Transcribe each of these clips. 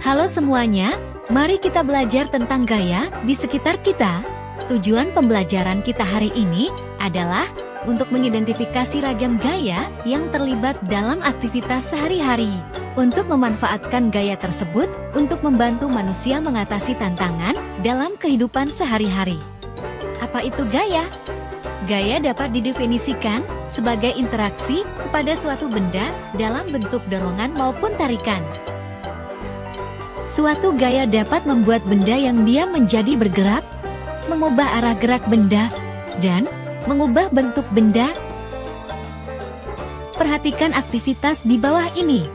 Halo semuanya, mari kita belajar tentang gaya di sekitar kita. Tujuan pembelajaran kita hari ini adalah untuk mengidentifikasi ragam gaya yang terlibat dalam aktivitas sehari-hari. Untuk memanfaatkan gaya tersebut untuk membantu manusia mengatasi tantangan dalam kehidupan sehari-hari. Apa itu gaya? Gaya dapat didefinisikan sebagai interaksi kepada suatu benda dalam bentuk dorongan maupun tarikan. Suatu gaya dapat membuat benda yang diam menjadi bergerak, mengubah arah gerak benda, dan mengubah bentuk benda. Perhatikan aktivitas di bawah ini.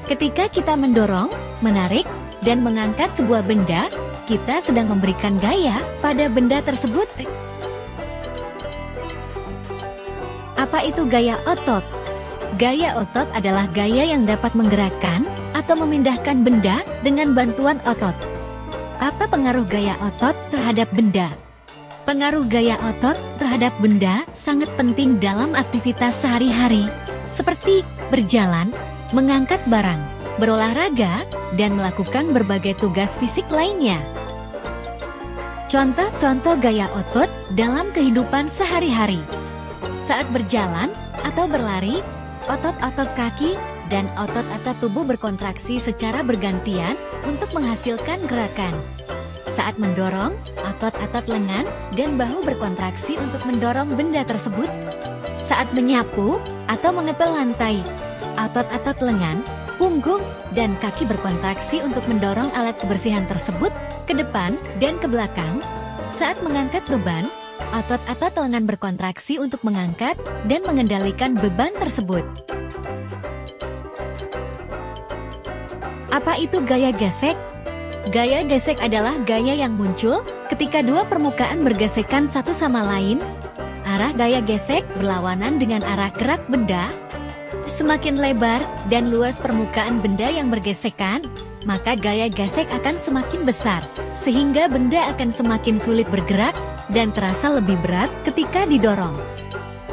Ketika kita mendorong, menarik, dan mengangkat sebuah benda, kita sedang memberikan gaya pada benda tersebut. Apa itu gaya otot? Gaya otot adalah gaya yang dapat menggerakkan atau memindahkan benda dengan bantuan otot. Apa pengaruh gaya otot terhadap benda? Pengaruh gaya otot terhadap benda sangat penting dalam aktivitas sehari-hari, seperti berjalan, mengangkat barang, berolahraga, dan melakukan berbagai tugas fisik lainnya. Contoh-contoh gaya otot dalam kehidupan sehari-hari. Saat berjalan atau berlari, otot-otot kaki dan otot-otot tubuh berkontraksi secara bergantian untuk menghasilkan gerakan. Saat mendorong, otot-otot lengan dan bahu berkontraksi untuk mendorong benda tersebut. Saat menyapu atau mengepel lantai, otot-otot lengan, punggung, dan kaki berkontraksi untuk mendorong alat kebersihan tersebut ke depan dan ke belakang. Saat mengangkat beban, otot-otot lengan berkontraksi untuk mengangkat dan mengendalikan beban tersebut. Apa itu gaya gesek? Gaya gesek adalah gaya yang muncul ketika dua permukaan bergesekan satu sama lain. Arah gaya gesek berlawanan dengan arah gerak benda. Semakin lebar dan luas permukaan benda yang bergesekan, maka gaya gesek akan semakin besar, sehingga benda akan semakin sulit bergerak dan terasa lebih berat ketika didorong.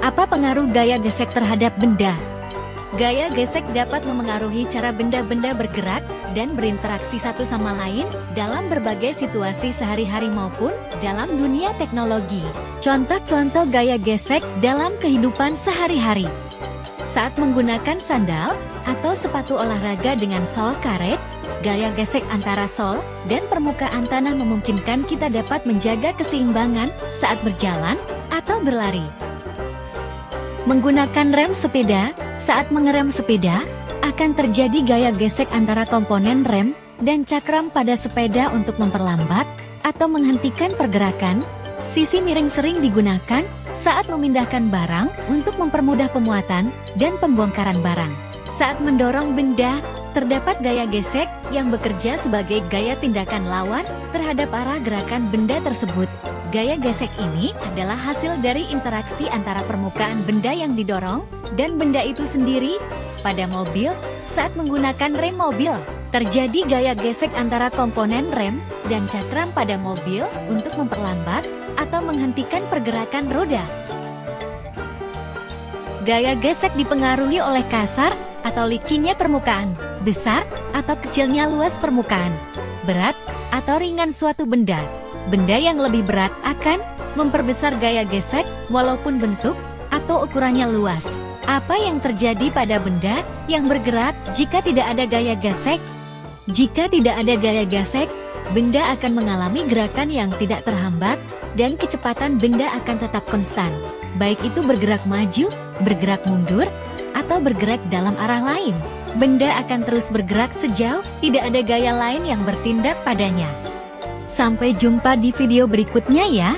Apa pengaruh gaya gesek terhadap benda? Gaya gesek dapat memengaruhi cara benda-benda bergerak dan berinteraksi satu sama lain dalam berbagai situasi sehari-hari maupun dalam dunia teknologi. Contoh-contoh gaya gesek dalam kehidupan sehari-hari. Saat menggunakan sandal atau sepatu olahraga dengan sol karet, gaya gesek antara sol dan permukaan tanah memungkinkan kita dapat menjaga keseimbangan saat berjalan atau berlari. Menggunakan rem sepeda, saat mengerem sepeda, akan terjadi gaya gesek antara komponen rem dan cakram pada sepeda untuk memperlambat atau menghentikan pergerakan. Sisi miring sering digunakan saat memindahkan barang untuk mempermudah pemuatan dan pembongkaran barang. Saat mendorong benda, terdapat gaya gesek yang bekerja sebagai gaya tindakan lawan terhadap arah gerakan benda tersebut. Gaya gesek ini adalah hasil dari interaksi antara permukaan benda yang didorong dan benda itu sendiri. Pada mobil, saat menggunakan rem mobil, terjadi gaya gesek antara komponen rem dan cakram pada mobil untuk memperlambat atau menghentikan pergerakan roda. Gaya gesek dipengaruhi oleh kasar atau licinnya permukaan, besar atau kecilnya luas permukaan, berat atau ringan suatu benda. Benda yang lebih berat akan memperbesar gaya gesek walaupun bentuk atau ukurannya luas. Apa yang terjadi pada benda yang bergerak jika tidak ada gaya gesek? Jika tidak ada gaya gesek, benda akan mengalami gerakan yang tidak terhambat dan kecepatan benda akan tetap konstan. Baik itu bergerak maju, bergerak mundur, atau bergerak dalam arah lain. Benda akan terus bergerak sejauh tidak ada gaya lain yang bertindak padanya. Sampai jumpa di video berikutnya ya.